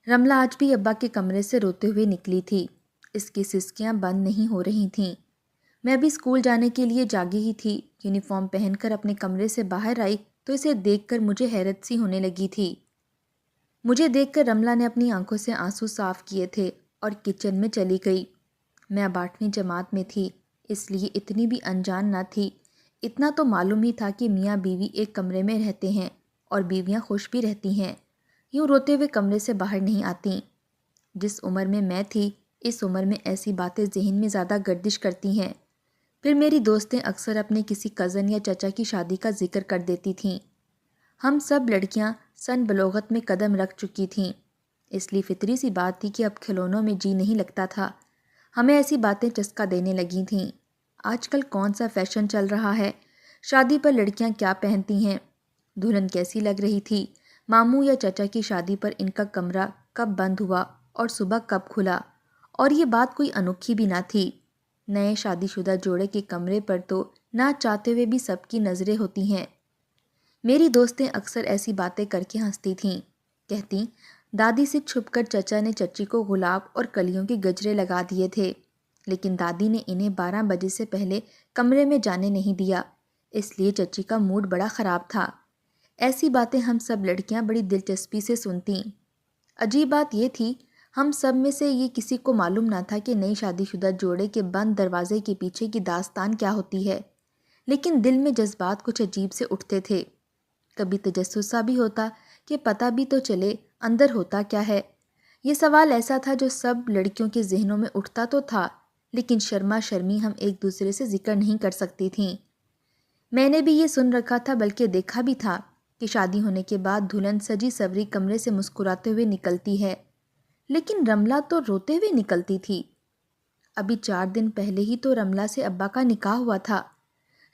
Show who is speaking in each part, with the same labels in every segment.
Speaker 1: رملہ آج بھی ابا کے کمرے سے روتے ہوئے نکلی تھی۔ اس کی سسکیاں بند نہیں ہو رہی تھیں۔ میں بھی اسکول جانے کے لیے جاگی ہی تھی۔ یونیفارم پہن کر اپنے کمرے سے باہر آئی تو اسے دیکھ کر مجھے حیرت سی ہونے لگی تھی۔ مجھے دیکھ کر رملہ نے اپنی آنکھوں سے آنسو صاف کیے تھے اور کچن میں چلی گئی۔ میں اب 8ویں جماعت میں تھی، اس لیے اتنی بھی انجان نہ تھی۔ اتنا تو معلوم ہی تھا کہ میاں بیوی ایک کمرے میں رہتے ہیں اور بیویاں خوش بھی رہتی ہیں، یوں روتے ہوئے کمرے سے باہر نہیں آتیں۔ جس عمر میں تھی، اس عمر میں ایسی باتیں ذہن میں زیادہ گردش کرتی ہیں۔ پھر میری دوستیں اکثر اپنے کسی کزن یا چچا کی شادی کا ذکر کر دیتی تھیں۔ ہم سب لڑکیاں سن بلوغت میں قدم رکھ چکی تھیں، اس لیے فطری سی بات تھی کہ اب کھلونوں میں جی نہیں لگتا تھا۔ ہمیں ایسی باتیں چسکا دینے لگی تھیں۔ آج کل کون سا فیشن چل رہا ہے، شادی پر لڑکیاں کیا پہنتی ہیں، دلہن کیسی لگ رہی تھی، ماموں یا چچا کی شادی پر ان کا کمرہ کب بند ہوا اور صبح کب کھلا، اور یہ بات کوئی انوکھی بھی نہ تھی۔ نئے شادی شدہ جوڑے کے کمرے پر تو نہ چاہتے ہوئے بھی سب کی نظریں ہوتی ہیں۔ میری دوستیں اکثر ایسی باتیں کر کے ہنستی تھیں، کہتی دادی سے چھپ کر چچا نے چچی کو گلاب اور کلیوں کے گجرے لگا دیے تھے، لیکن دادی نے انہیں 12 بجے سے پہلے کمرے میں جانے نہیں دیا، اس لیے چچی کا موڈ بڑا خراب تھا۔ ایسی باتیں ہم سب لڑکیاں بڑی دلچسپی سے سنتیں۔ عجیب بات یہ تھی، ہم سب میں سے یہ کسی کو معلوم نہ تھا کہ نئی شادی شدہ جوڑے کے بند دروازے کے پیچھے کی داستان کیا ہوتی ہے، لیکن دل میں جذبات کچھ عجیب سے اٹھتے تھے۔ کبھی تجسس سا بھی ہوتا کہ پتہ بھی تو چلے اندر ہوتا کیا ہے۔ یہ سوال ایسا تھا جو سب لڑکیوں کے ذہنوں میں اٹھتا تو تھا، لیکن شرما شرمی ہم ایک دوسرے سے ذکر نہیں کر سکتی تھیں۔ میں نے بھی یہ سن رکھا تھا، بلکہ دیکھا بھی تھا کہ شادی ہونے کے بعد دلہن سجی سوری کمرے سے مسکراتے ہوئے نکلتی ہے، لیکن رملہ تو روتے ہوئے نکلتی تھی۔ ابھی 4 دن پہلے ہی تو رملہ سے ابا کا نکاح ہوا تھا۔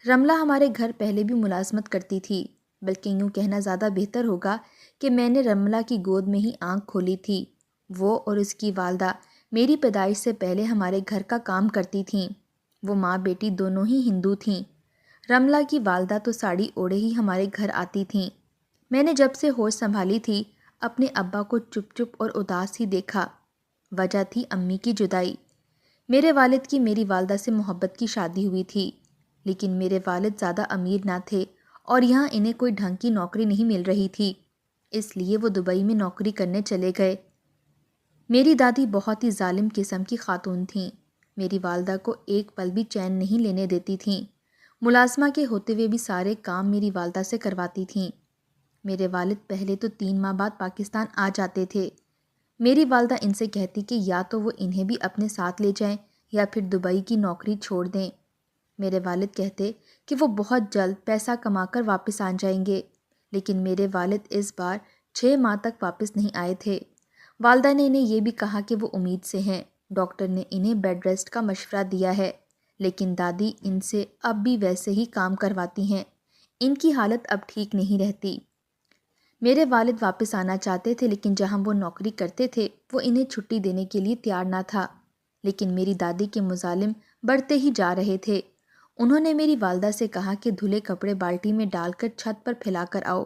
Speaker 1: رملہ ہمارے گھر پہلے بھی ملازمت کرتی تھی، بلکہ یوں کہنا زیادہ بہتر ہوگا کہ میں نے رملہ کی گود میں ہی آنکھ کھولی تھی۔ وہ اور اس کی والدہ میری پیدائش سے پہلے ہمارے گھر کا کام کرتی تھیں۔ وہ ماں بیٹی دونوں ہی ہندو تھیں۔ رملہ کی والدہ تو ساڑی اوڑھے ہی ہمارے گھر آتی تھیں۔ میں نے جب سے ہوش سنبھالی تھی اپنے ابا کو چپ چپ اور اداس ہی دیکھا۔ وجہ تھی امی کی جدائی۔ میرے والد کی میری والدہ سے محبت کی شادی ہوئی تھی، لیکن میرے والد زیادہ امیر نہ تھے اور یہاں انہیں کوئی ڈھنگ کی نوکری نہیں مل رہی تھی، اس لیے وہ دبئی میں نوکری کرنے چلے گئے۔ میری دادی بہت ہی ظالم قسم کی خاتون تھیں۔ میری والدہ کو ایک پل بھی چین نہیں لینے دیتی تھیں۔ ملازمہ کے ہوتے ہوئے بھی سارے کام میری والدہ سے کرواتی تھیں۔ میرے والد پہلے تو 3 ماہ بعد پاکستان آ جاتے تھے۔ میری والدہ ان سے کہتی کہ یا تو وہ انہیں بھی اپنے ساتھ لے جائیں یا پھر دبئی کی نوکری چھوڑ دیں۔ میرے والد کہتے کہ وہ بہت جلد پیسہ کما کر واپس آ جائیں گے، لیکن میرے والد اس بار 6 ماہ تک واپس نہیں آئے تھے۔ والدہ نے انہیں یہ بھی کہا کہ وہ امید سے ہیں، ڈاکٹر نے انہیں بیڈ ریسٹ کا مشورہ دیا ہے، لیکن دادی ان سے اب بھی ویسے ہی کام کرواتی ہیں۔ ان کی حالت اب ٹھیک نہیں رہتی۔ میرے والد واپس آنا چاہتے تھے، لیکن جہاں وہ نوکری کرتے تھے وہ انہیں چھٹی دینے کے لیے تیار نہ تھا، لیکن میری دادی کے مظالم بڑھتے ہی جا رہے تھے۔ انہوں نے میری والدہ سے کہا کہ دھلے کپڑے بالٹی میں ڈال کر چھت پر پھیلا کر آؤ۔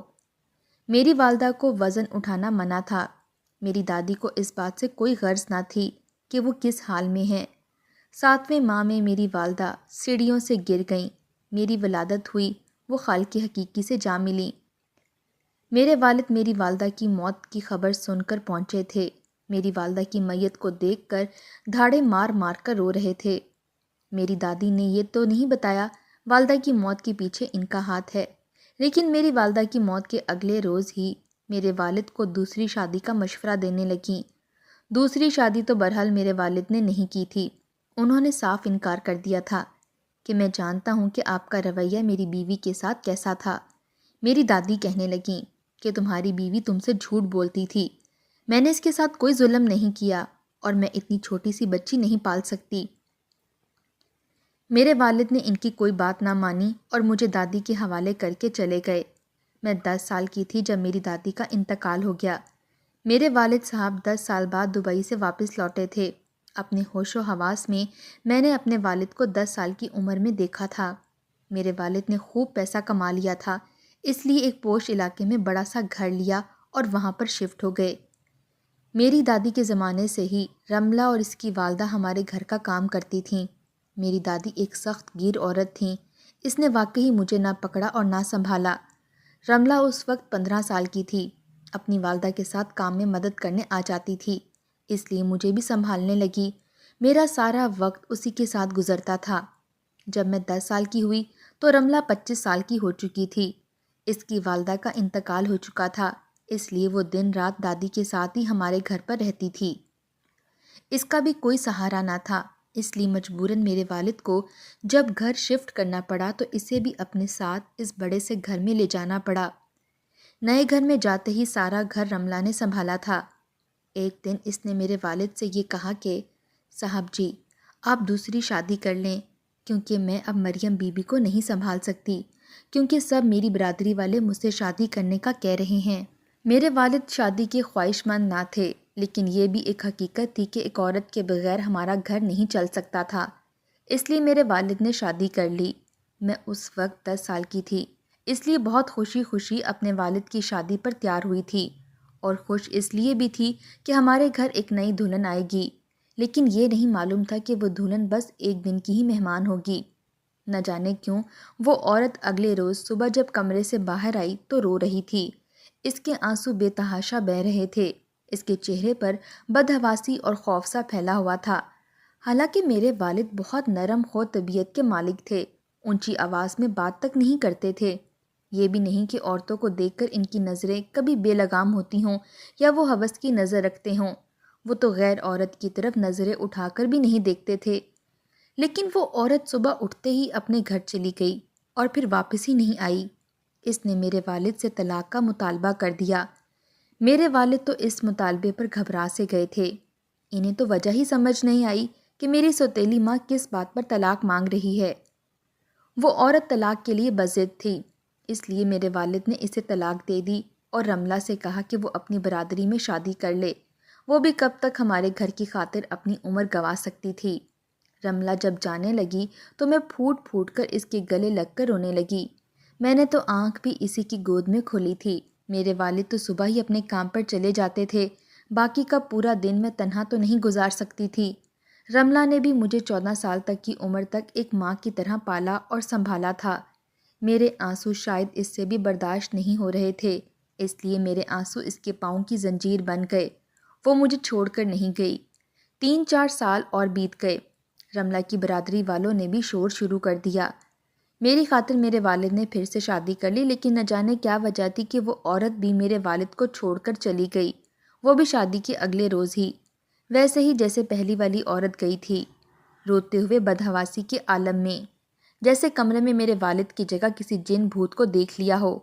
Speaker 1: میری والدہ کو وزن اٹھانا منع تھا۔ میری دادی کو اس بات سے کوئی غرض نہ تھی کہ وہ کس حال میں ہیں۔ 7ویں ماہ میں میری والدہ سیڑھیوں سے گر گئیں۔ میری ولادت ہوئی، وہ خالق حقیقی سے جا ملیں۔ میرے والد میری والدہ کی موت کی خبر سن کر پہنچے تھے۔ میری والدہ کی میت کو دیکھ کر دھاڑے مار مار کر رو رہے تھے۔ میری دادی نے یہ تو نہیں بتایا والدہ کی موت کے پیچھے ان کا ہاتھ ہے، لیکن میری والدہ کی موت کے اگلے روز ہی میرے والد کو دوسری شادی کا مشورہ دینے لگیں۔ دوسری شادی تو بہرحال میرے والد نے نہیں کی تھی۔ انہوں نے صاف انکار کر دیا تھا کہ میں جانتا ہوں کہ آپ کا رویہ میری بیوی کے ساتھ کیسا تھا۔ میری دادی کہنے لگیں کہ تمہاری بیوی تم سے جھوٹ بولتی تھی، میں نے اس کے ساتھ کوئی ظلم نہیں کیا اور میں اتنی چھوٹی سی بچی نہیں پال سکتی۔ میرے والد نے ان کی کوئی بات نہ مانی اور مجھے دادی کے حوالے کر کے چلے گئے۔ میں 10 سال کی تھی جب میری دادی کا انتقال ہو گیا۔ میرے والد صاحب 10 سال بعد دبئی سے واپس لوٹے تھے۔ اپنے ہوش و حواس میں نے اپنے والد کو 10 سال کی عمر میں دیکھا تھا۔ میرے والد نے خوب پیسہ کما لیا تھا، اس لیے ایک پوش علاقے میں بڑا سا گھر لیا اور وہاں پر شفٹ ہو گئے۔ میری دادی کے زمانے سے ہی رملہ اور اس کی والدہ ہمارے گھر کا کام کرتی تھیں۔ میری دادی ایک سخت گیر عورت تھیں۔ اس نے واقعی مجھے نہ پکڑا اور نہ سنبھالا۔ رملہ اس وقت 15 سال کی تھی۔ اپنی والدہ کے ساتھ کام میں مدد کرنے آ جاتی تھی، اس لیے مجھے بھی سنبھالنے لگی۔ میرا سارا وقت اسی کے ساتھ گزرتا تھا۔ جب میں 10 سال کی ہوئی تو رملہ 25 سال کی ہو چکی تھی۔ اس کی والدہ کا انتقال ہو چکا تھا، اس لیے وہ دن رات دادی کے ساتھ ہی ہمارے گھر پر رہتی تھی۔ اس کا بھی کوئی سہارا نہ تھا، اس لیے مجبوراً میرے والد کو جب گھر شفٹ کرنا پڑا تو اسے بھی اپنے ساتھ اس بڑے سے گھر میں لے جانا پڑا۔ نئے گھر میں جاتے ہی سارا گھر رملہ نے سنبھالا تھا۔ ایک دن اس نے میرے والد سے یہ کہا کہ صاحب جی، آپ دوسری شادی کر لیں، کیونکہ میں اب مریم بی بی کو نہیں سنبھال سکتی، کیونکہ سب میری برادری والے مجھ سے شادی کرنے کا کہہ رہے ہیں۔ میرے والد شادی کے خواہش مند نہ تھے، لیکن یہ بھی ایک حقیقت تھی کہ ایک عورت کے بغیر ہمارا گھر نہیں چل سکتا تھا، اس لیے میرے والد نے شادی کر لی۔ میں اس وقت 10 سال کی تھی، اس لیے بہت خوشی خوشی اپنے والد کی شادی پر تیار ہوئی تھی، اور خوش اس لیے بھی تھی کہ ہمارے گھر ایک نئی دلہن آئے گی، لیکن یہ نہیں معلوم تھا کہ وہ دلہن بس ایک دن کی ہی مہمان ہوگی۔ نہ جانے کیوں وہ عورت اگلے روز صبح جب کمرے سے باہر آئی تو رو رہی تھی۔ اس کے آنسو بے تحاشا بہہ رہے تھے، اس کے چہرے پر بدحواسی اور خوف سا پھیلا ہوا تھا۔ حالانکہ میرے والد بہت نرم خو طبیعت کے مالک تھے، اونچی آواز میں بات تک نہیں کرتے تھے۔ یہ بھی نہیں کہ عورتوں کو دیکھ کر ان کی نظریں کبھی بے لگام ہوتی ہوں یا وہ ہوس کی نظر رکھتے ہوں، وہ تو غیر عورت کی طرف نظریں اٹھا کر بھی نہیں دیکھتے تھے۔ لیکن وہ عورت صبح اٹھتے ہی اپنے گھر چلی گئی اور پھر واپس ہی نہیں آئی۔ اس نے میرے والد سے طلاق کا مطالبہ کر دیا۔ میرے والد تو اس مطالبے پر گھبرا سے گئے تھے۔ انہیں تو وجہ ہی سمجھ نہیں آئی کہ میری سوتیلی ماں کس بات پر طلاق مانگ رہی ہے۔ وہ عورت طلاق کے لیے بضد تھی، اس لیے میرے والد نے اسے طلاق دے دی اور رملہ سے کہا کہ وہ اپنی برادری میں شادی کر لے، وہ بھی کب تک ہمارے گھر کی خاطر اپنی عمر گنوا سکتی تھی۔ رملہ جب جانے لگی تو میں پھوٹ پھوٹ کر اس کے گلے لگ کر رونے لگی۔ میں نے تو آنکھ بھی اسی کی گود میں کھولی تھی۔ میرے والد تو صبح ہی اپنے کام پر چلے جاتے تھے، باقی کا پورا دن میں تنہا تو نہیں گزار سکتی تھی۔ رملہ نے بھی مجھے 14 سال تک کی عمر تک ایک ماں کی طرح پالا اور سنبھالا تھا۔ میرے آنسو شاید اس سے بھی برداشت نہیں ہو رہے تھے، اس لیے میرے آنسو اس کے پاؤں کی زنجیر بن گئے۔ وہ مجھے چھوڑ کر نہیں گئی۔ 3-4 سال اور بیت گئے۔ رملہ کی برادری والوں نے بھی شور شروع کر دیا۔ میری خاطر میرے والد نے پھر سے شادی کر لی، لیکن نہ جانے کیا وجہ تھی کہ وہ عورت بھی میرے والد کو چھوڑ کر چلی گئی، وہ بھی شادی کے اگلے روز ہی، ویسے ہی جیسے پہلی والی عورت گئی تھی، روتے ہوئے بدحواسی کے عالم میں، جیسے کمرے میں میرے والد کی جگہ کسی جن بھوت کو دیکھ لیا ہو۔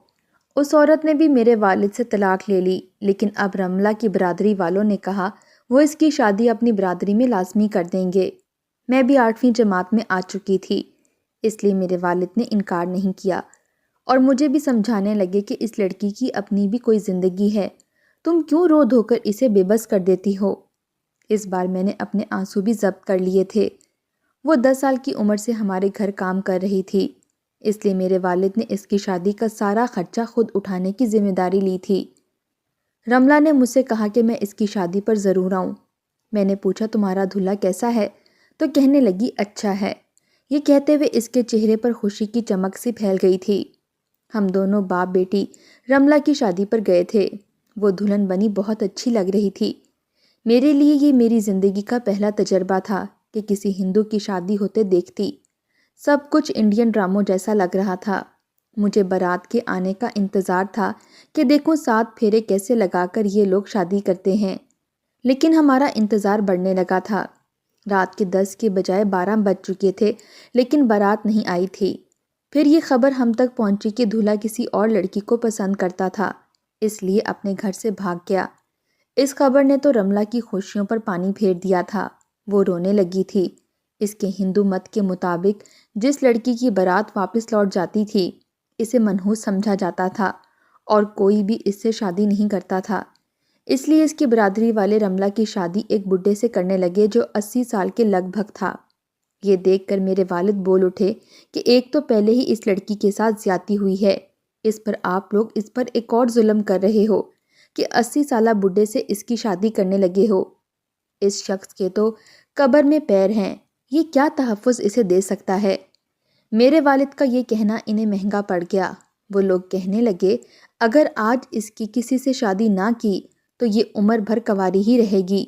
Speaker 1: اس عورت نے بھی میرے والد سے طلاق لے لی، لیکن اب رملہ کی برادری والوں نے کہا وہ اس کی شادی اپنی برادری میں لازمی کر دیں گے۔ میں بھی 8ویں جماعت میں آ چکی تھی، اس لیے میرے والد نے انکار نہیں کیا اور مجھے بھی سمجھانے لگے کہ اس لڑکی کی اپنی بھی کوئی زندگی ہے، تم کیوں رو دھو کر اسے بے بس کر دیتی ہو۔ اس بار میں نے اپنے آنسو بھی ضبط کر لیے تھے۔ وہ 10 سال کی عمر سے ہمارے گھر کام کر رہی تھی، اس لیے میرے والد نے اس کی شادی کا سارا خرچہ خود اٹھانے کی ذمہ داری لی تھی۔ رملہ نے مجھ سے کہا کہ میں اس کی شادی پر ضرور آؤں۔ میں نے پوچھا تمہارا دلہا کیسا ہے، تو کہنے لگی اچھا ہے۔ یہ کہتے ہوئے اس کے چہرے پر خوشی کی چمک سی پھیل گئی تھی۔ ہم دونوں باپ بیٹی رملہ کی شادی پر گئے تھے۔ وہ دلہن بنی بہت اچھی لگ رہی تھی۔ میرے لیے یہ میری زندگی کا پہلا تجربہ تھا کہ کسی ہندو کی شادی ہوتے دیکھتی۔ سب کچھ انڈین ڈراموں جیسا لگ رہا تھا۔ مجھے بارات کے آنے کا انتظار تھا کہ دیکھوں 7 پھیرے کیسے لگا کر یہ لوگ شادی کرتے ہیں، لیکن ہمارا انتظار بڑھنے لگا تھا۔ رات کے 10 کے بجائے 12 بج چکے تھے، لیکن بارات نہیں آئی تھی۔ پھر یہ خبر ہم تک پہنچی کہ دولہا کسی اور لڑکی کو پسند کرتا تھا، اس لیے اپنے گھر سے بھاگ گیا۔ اس خبر نے تو رملہ کی خوشیوں پر پانی پھیر دیا تھا۔ وہ رونے لگی تھی۔ اس کے ہندو مت کے مطابق جس لڑکی کی بارات واپس لوٹ جاتی تھی اسے منحوس سمجھا جاتا تھا اور کوئی بھی اس سے شادی نہیں کرتا تھا، اس لیے اس کی برادری والے رملہ کی شادی ایک بڈھے سے کرنے لگے جو 80 سال کے لگ بھگ تھا۔ یہ دیکھ کر میرے والد بول اٹھے کہ ایک تو پہلے ہی اس لڑکی کے ساتھ زیادتی ہوئی ہے، اس پر آپ لوگ اس پر ایک اور ظلم کر رہے ہو، کہ 80 سالہ بڈھے سے اس کی شادی کرنے لگے ہو؟ اس شخص کے تو قبر میں پیر ہیں، یہ کیا تحفظ اسے دے سکتا ہے؟ میرے والد کا یہ کہنا انہیں مہنگا پڑ گیا۔ وہ لوگ کہنے لگے اگر آج اس کی کسی سے شادی نہ کی تو یہ عمر بھر کنواری ہی رہے گی۔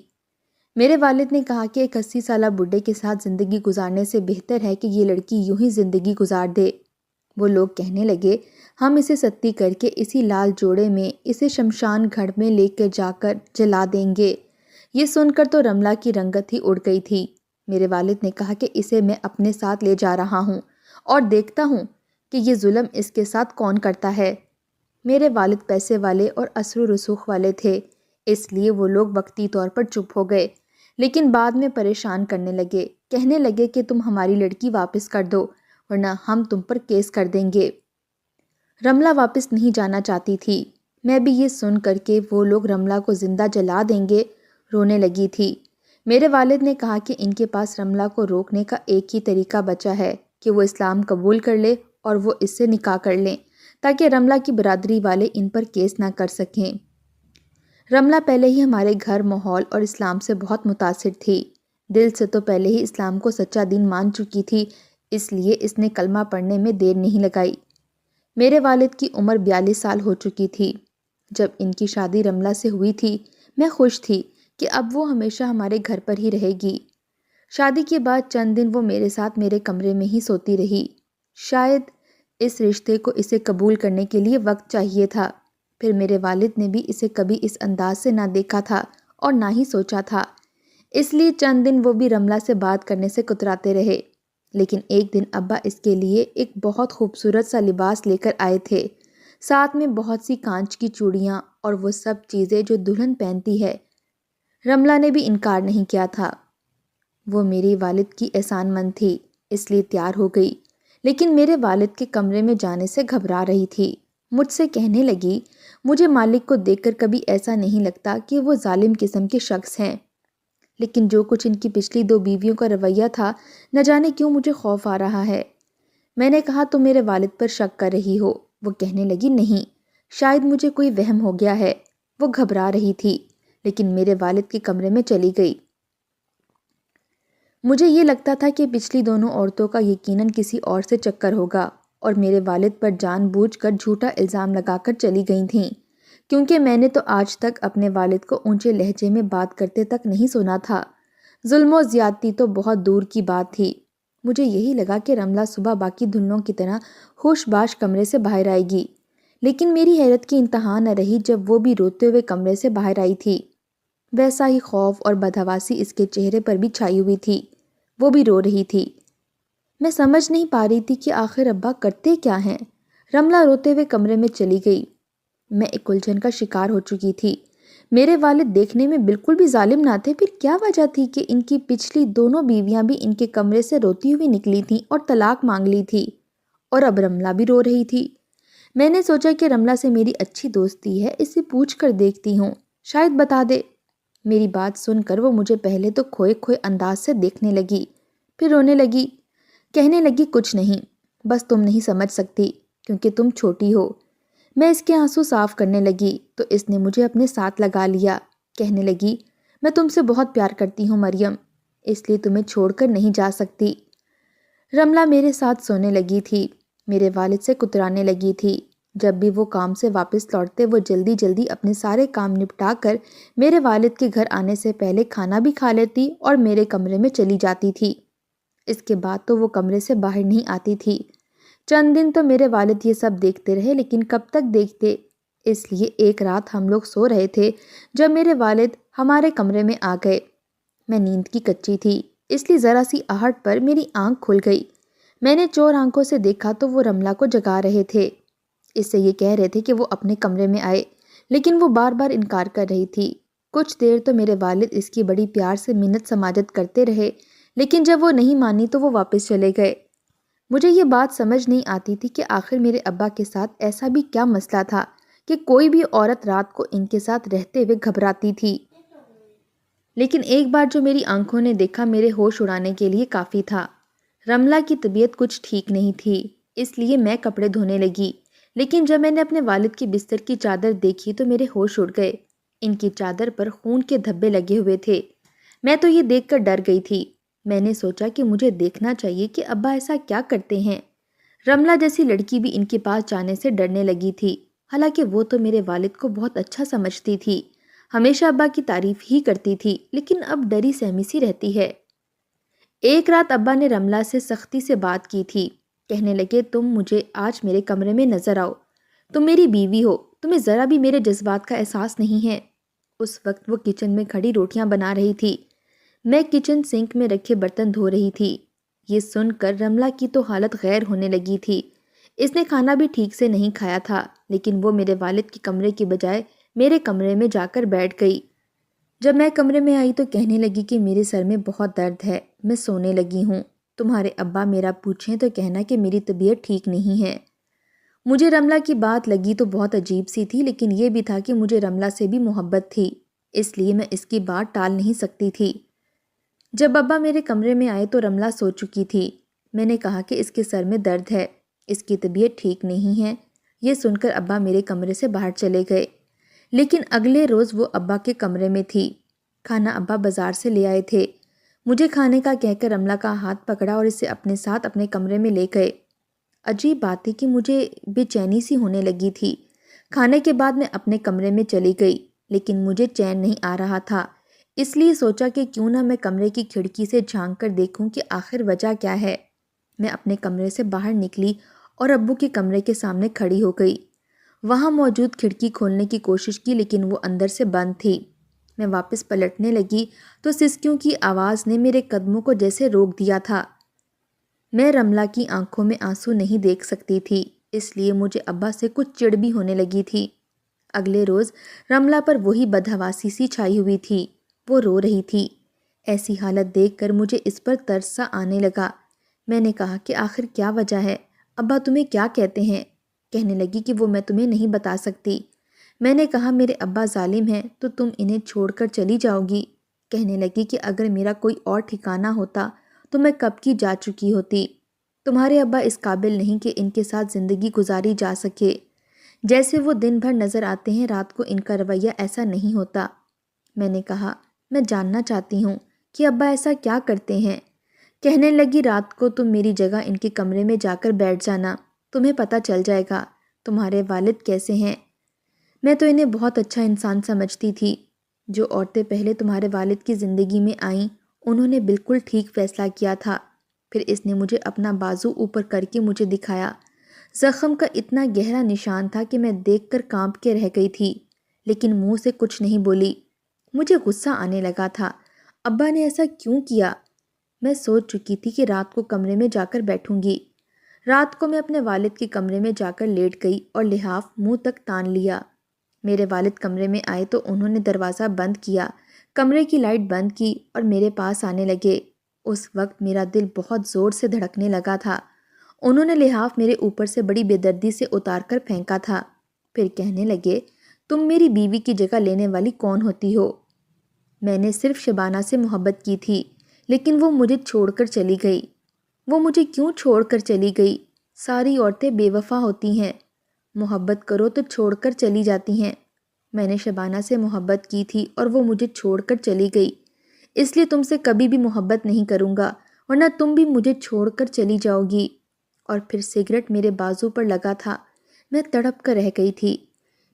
Speaker 1: میرے والد نے کہا کہ ایک 80 سالہ بڈھے کے ساتھ زندگی گزارنے سے بہتر ہے کہ یہ لڑکی یوں ہی زندگی گزار دے۔ وہ لوگ کہنے لگے ہم اسے ستی کر کے اسی لال جوڑے میں اسے شمشان گھاٹ میں لے کے جا کر جلا دیں گے۔ یہ سن کر تو رملہ کی رنگت ہی اڑ گئی تھی۔ میرے والد نے کہا کہ اسے میں اپنے ساتھ لے جا رہا ہوں اور دیکھتا ہوں کہ یہ ظلم اس کے ساتھ کون کرتا ہے۔ میرے والد پیسے والے اور اثر و رسوخ والے تھے، اس لیے وہ لوگ وقتی طور پر چپ ہو گئے، لیکن بعد میں پریشان کرنے لگے، کہنے لگے کہ تم ہماری لڑکی واپس کر دو ورنہ ہم تم پر کیس کر دیں گے۔ رملہ واپس نہیں جانا چاہتی تھی۔ میں بھی یہ سن کر کہ وہ لوگ رملہ کو زندہ جلا دیں گے رونے لگی تھی۔ میرے والد نے کہا کہ ان کے پاس رملہ کو روکنے کا ایک ہی طریقہ بچا ہے کہ وہ اسلام قبول کر لے اور وہ اس سے نکاح کر لیں تاکہ رملہ کی برادری والے ان پر کیس نہ کر سکیں۔ رملہ پہلے ہی ہمارے گھر، ماحول اور اسلام سے بہت متاثر تھی۔ دل سے تو پہلے ہی اسلام کو سچا دین مان چکی تھی، اس لیے اس نے کلمہ پڑھنے میں دیر نہیں لگائی۔ میرے والد کی عمر 42 سال ہو چکی تھی۔ جب ان کی شادی رملہ سے ہوئی تھی میں خوش تھی کہ اب وہ ہمیشہ ہمارے گھر پر ہی رہے گی۔ شادی کے بعد چند دن وہ میرے ساتھ میرے کمرے میں ہی سوتی رہی۔ شاید اس رشتے کو اسے قبول کرنے کے لیے وقت چاہیے تھا۔ پھر میرے والد نے بھی اسے کبھی اس انداز سے نہ دیکھا تھا اور نہ ہی سوچا تھا، اس لیے چند دن وہ بھی رملہ سے بات کرنے سے کتراتے رہے۔ لیکن ایک دن ابا اس کے لیے ایک بہت خوبصورت سا لباس لے کر آئے تھے، ساتھ میں بہت سی کانچ کی چوڑیاں اور وہ سب چیزیں جو دلہن پہنتی ہے۔ رملہ نے بھی انکار نہیں کیا تھا۔ وہ میری والد کی احسان مند تھی، اس لیے تیار ہو گئی، لیکن میرے والد کے کمرے میں جانے سے گھبرا رہی تھی۔ مجھ سے کہنے لگی مجھے مالک کو دیکھ کر کبھی ایسا نہیں لگتا کہ وہ ظالم قسم کے شخص ہیں، لیکن جو کچھ ان کی پچھلی 2 بیویوں کا رویہ تھا نہ جانے کیوں مجھے خوف آ رہا ہے۔ میں نے کہا تم میرے والد پر شک کر رہی ہو؟ وہ کہنے لگی نہیں، شاید مجھے کوئی وہم ہو گیا ہے۔ وہ گھبرا رہی تھی لیکن میرے والد کے کمرے میں چلی گئی۔ مجھے یہ لگتا تھا کہ پچھلی دونوں عورتوں کا یقیناً کسی اور سے چکر ہوگا اور میرے والد پر جان بوجھ کر جھوٹا الزام لگا کر چلی گئی تھیں، کیونکہ میں نے تو آج تک اپنے والد کو اونچے لہجے میں بات کرتے تک نہیں سنا تھا۔ ظلم و زیادتی تو بہت دور کی بات تھی۔ مجھے یہی لگا کہ رملہ صبح باقی دلہنوں کی طرح ہوش باش کمرے سے باہر آئے گی، لیکن میری حیرت کی انتہا نہ رہی جب وہ بھی روتے ہوئے کمرے سے باہر آئی تھی۔ ویسا ہی خوف اور بدحواسی اس کے چہرے پر بھی چھائی ہوئی تھی، وہ بھی رو رہی تھی۔ میں سمجھ نہیں پا رہی تھی کہ آخر ابا کرتے کیا ہیں۔ رملہ روتے ہوئے کمرے میں چلی گئی۔ میں ایک الجھن کا شکار ہو چکی تھی۔ میرے والد دیکھنے میں بالکل بھی ظالم نہ تھے، پھر کیا وجہ تھی کہ ان کی پچھلی دونوں بیویاں بھی ان کے کمرے سے روتی ہوئی نکلی تھیں اور طلاق مانگ لی تھی، اور اب رملہ بھی رو رہی تھی۔ میں نے سوچا کہ رملہ سے میری اچھی دوستی ہے، اسے پوچھ کر دیکھتی ہوں، شاید بتا دے۔ میری بات سن کر وہ مجھے پہلے تو کھوئے کھوئے انداز سے دیکھنے لگی، پھر رونے لگی، کہنے لگی کچھ نہیں، بس تم نہیں سمجھ سکتی کیونکہ تم چھوٹی ہو۔ میں اس کے آنسو صاف کرنے لگی تو اس نے مجھے اپنے ساتھ لگا لیا، کہنے لگی میں تم سے بہت پیار کرتی ہوں مریم، اس لیے تمہیں چھوڑ کر نہیں جا سکتی۔ رملہ میرے ساتھ سونے لگی تھی، میرے والد سے کترانے لگی تھی۔ جب بھی وہ کام سے واپس لوٹتے وہ جلدی جلدی اپنے سارے کام نپٹا کر میرے والد کے گھر آنے سے پہلے کھانا بھی کھا لیتی اور میرے کمرے میں چلی جاتی تھی۔ اس کے بعد تو وہ کمرے سے باہر نہیں آتی تھی۔ چند دن تو میرے والد یہ سب دیکھتے رہے، لیکن کب تک دیکھتے، اس لیے ایک رات ہم لوگ سو رہے تھے جب میرے والد ہمارے کمرے میں آ گئے۔ میں نیند کی کچی تھی، اس لیے ذرا سی آہٹ پر میری آنکھ کھل گئی۔ میں نے چور آنکھوں سے دیکھا تو وہ رملہ کو جگا رہے تھے، اس سے یہ کہہ رہے تھے کہ وہ اپنے کمرے میں آئے، لیکن وہ بار بار انکار کر رہی تھی۔ کچھ دیر تو میرے والد اس کی بڑی پیار سے منت سماجت کرتے رہے، لیکن جب وہ نہیں مانی تو وہ واپس چلے گئے۔ مجھے یہ بات سمجھ نہیں آتی تھی کہ آخر میرے ابا کے ساتھ ایسا بھی کیا مسئلہ تھا کہ کوئی بھی عورت رات کو ان کے ساتھ رہتے ہوئے گھبراتی تھی، لیکن ایک بار جو میری آنکھوں نے دیکھا میرے ہوش اڑانے کے لیے کافی تھا۔ رملہ کی طبیعت کچھ ٹھیک نہیں تھی، اس لیے میں کپڑے دھونے لگی۔ لیکن جب میں نے اپنے والد کی بستر کی چادر دیکھی تو میرے ہوش اڑ گئے۔ ان کی چادر پر خون کے دھبے لگے ہوئے تھے۔ میں تو یہ دیکھ کر ڈر گئی تھی۔ میں نے سوچا کہ مجھے دیکھنا چاہیے کہ ابا ایسا کیا کرتے ہیں۔ رملہ جیسی لڑکی بھی ان کے پاس جانے سے ڈرنے لگی تھی، حالانکہ وہ تو میرے والد کو بہت اچھا سمجھتی تھی، ہمیشہ ابا کی تعریف ہی کرتی تھی، لیکن اب ڈری سہمی سی رہتی ہے۔ ایک رات ابا نے رملہ سے سختی سے بات کی تھی، کہنے لگے تم مجھے آج میرے کمرے میں نظر آؤ، تم میری بیوی ہو، تمہیں ذرا بھی میرے جذبات کا احساس نہیں ہے۔ اس وقت وہ کچن میں کھڑی روٹیاں بنا رہی تھی، میں کچن سنک میں رکھے برتن دھو رہی تھی۔ یہ سن کر رملہ کی تو حالت غیر ہونے لگی تھی۔ اس نے کھانا بھی ٹھیک سے نہیں کھایا تھا، لیکن وہ میرے والد کے کمرے کی بجائے میرے کمرے میں جا کر بیٹھ گئی۔ جب میں کمرے میں آئی تو کہنے لگی کہ میرے سر میں بہت درد ہے، میں سونے لگی ہوں، تمہارے ابا میرا پوچھیں تو کہنا کہ میری طبیعت ٹھیک نہیں ہے۔ مجھے رملہ کی بات لگی تو بہت عجیب سی تھی، لیکن یہ بھی تھا کہ مجھے رملہ سے بھی محبت تھی، اس لیے میں اس کی بات ٹال نہیں سکتی تھی۔ جب ابا میرے کمرے میں آئے تو رملہ سو چکی تھی۔ میں نے کہا کہ اس کے سر میں درد ہے، اس کی طبیعت ٹھیک نہیں ہے۔ یہ سن کر ابا میرے کمرے سے باہر چلے گئے، لیکن اگلے روز وہ ابا کے کمرے میں تھی۔ کھانا ابا بازار سے لے آئے تھے۔ مجھے کھانے کا کہہ کر رملہ کا ہاتھ پکڑا اور اسے اپنے ساتھ اپنے کمرے میں لے گئے۔ عجیب بات ہے کہ مجھے بے چینی سی ہونے لگی تھی۔ کھانے کے بعد میں اپنے کمرے میں چلی گئی، لیکن مجھے چین نہیں آ رہا تھا، اس لیے سوچا کہ کیوں نہ میں کمرے کی کھڑکی سے جھانک کر دیکھوں کہ آخر وجہ کیا ہے۔ میں اپنے کمرے سے باہر نکلی اور ابو کے کمرے کے سامنے کھڑی ہو گئی۔ وہاں موجود کھڑکی کھولنے کی کوشش کی، لیکن وہ اندر سے بند تھی۔ میں واپس پلٹنے لگی تو سسکیوں کی آواز نے میرے قدموں کو جیسے روک دیا تھا۔ میں رملہ کی آنکھوں میں آنسو نہیں دیکھ سکتی تھی، اس لیے مجھے ابا سے کچھ چڑ بھی ہونے لگی تھی۔ اگلے روز رملہ پر وہی بدحواسی سی چھائی ہوئی تھی، وہ رو رہی تھی۔ ایسی حالت دیکھ کر مجھے اس پر ترس سا آنے لگا۔ میں نے کہا کہ آخر کیا وجہ ہے، ابا تمہیں کیا کہتے ہیں؟ کہنے لگی کہ وہ میں تمہیں نہیں بتا سکتی۔ میں نے کہا میرے ابا ظالم ہیں تو تم انہیں چھوڑ کر چلی جاؤ گی۔ کہنے لگی کہ اگر میرا کوئی اور ٹھکانہ ہوتا تو میں کب کی جا چکی ہوتی۔ تمہارے ابا اس قابل نہیں کہ ان کے ساتھ زندگی گزاری جا سکے۔ جیسے وہ دن بھر نظر آتے ہیں، رات کو ان کا رویہ ایسا نہیں ہوتا۔ میں نے کہا میں جاننا چاہتی ہوں کہ ابا ایسا کیا کرتے ہیں؟ کہنے لگی رات کو تم میری جگہ ان کے کمرے میں جا کر بیٹھ جانا، تمہیں پتہ چل جائے گا تمہارے والد کیسے ہیں۔ میں تو انہیں بہت اچھا انسان سمجھتی تھی۔ جو عورتیں پہلے تمہارے والد کی زندگی میں آئیں، انہوں نے بالکل ٹھیک فیصلہ کیا تھا۔ پھر اس نے مجھے اپنا بازو اوپر کر کے مجھے دکھایا۔ زخم کا اتنا گہرا نشان تھا کہ میں دیکھ کر کانپ کے رہ گئی تھی، لیکن منہ سے کچھ نہیں بولی۔ مجھے غصہ آنے لگا تھا، ابا نے ایسا کیوں کیا؟ میں سوچ چکی تھی کہ رات کو کمرے میں جا کر بیٹھوں گی۔ رات کو میں اپنے والد کے کمرے میں جا کر لیٹ گئی اور لحاف منہ تک تان لیا۔ میرے والد کمرے میں آئے تو انہوں نے دروازہ بند کیا، کمرے کی لائٹ بند کی اور میرے پاس آنے لگے۔ اس وقت میرا دل بہت زور سے دھڑکنے لگا تھا۔ انہوں نے لحاف میرے اوپر سے بڑی بے دردی سے اتار کر پھینکا تھا، پھر کہنے لگے تم میری بیوی کی جگہ لینے والی کون ہوتی ہو؟ میں نے صرف شبانہ سے محبت کی تھی، لیکن وہ مجھے چھوڑ کر چلی گئی۔ وہ مجھے کیوں چھوڑ کر چلی گئی؟ ساری عورتیں بے وفا ہوتی ہیں، محبت کرو تو چھوڑ کر چلی جاتی ہیں۔ میں نے شبانہ سے محبت کی تھی اور وہ مجھے چھوڑ کر چلی گئی، اس لیے تم سے کبھی بھی محبت نہیں کروں گا، ورنہ تم بھی مجھے چھوڑ کر چلی جاؤ گی۔ اور پھر سگریٹ میرے بازو پر لگا تھا، میں تڑپ کر رہ گئی تھی۔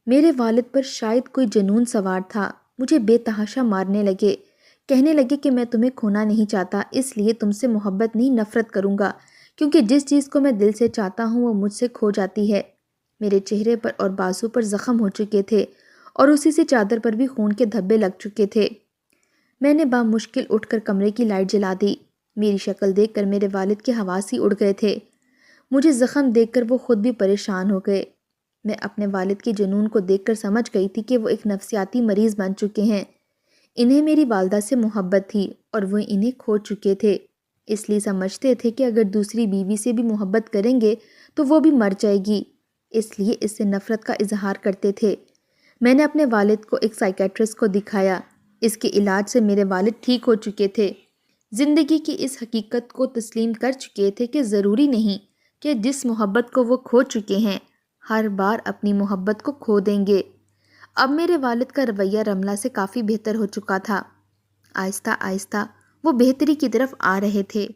Speaker 1: میرے والد پر شاید کوئی جنون سوار تھا، مجھے بے تحاشا مارنے لگے، کہنے لگے کہ میں تمہیں کھونا نہیں چاہتا، اس لیے تم سے محبت نہیں نفرت کروں گا، کیونکہ جس چیز کو میں دل سے چاہتا ہوں وہ مجھ سے کھو جاتی ہے۔ میرے چہرے پر اور بازو پر زخم ہو چکے تھے اور اسی سے چادر پر بھی خون کے دھبے لگ چکے تھے۔ میں نے بامشکل اٹھ کر کمرے کی لائٹ جلا دی۔ میری شکل دیکھ کر میرے والد کے حواس ہی اڑ گئے تھے۔ مجھے زخم دیکھ کر وہ خود بھی پریشان ہو گئے۔ میں اپنے والد کے جنون کو دیکھ کر سمجھ گئی تھی کہ وہ ایک نفسیاتی مریض بن چکے ہیں۔ انہیں میری والدہ سے محبت تھی اور وہ انہیں کھو چکے تھے، اس لیے سمجھتے تھے کہ اگر دوسری بیوی سے بھی محبت کریں گے تو وہ بھی مر جائے گی، اس لیے اس سے نفرت کا اظہار کرتے تھے۔ میں نے اپنے والد کو ایک سائیکیٹرسٹ کو دکھایا، اس کے علاج سے میرے والد ٹھیک ہو چکے تھے۔ زندگی کی اس حقیقت کو تسلیم کر چکے تھے کہ ضروری نہیں کہ جس محبت کو وہ کھو چکے ہیں ہر بار اپنی محبت کو کھو دیں گے۔ اب میرے والد کا رویہ رملہ سے کافی بہتر ہو چکا تھا۔ آہستہ آہستہ وہ بہتری کی طرف آ رہے تھے۔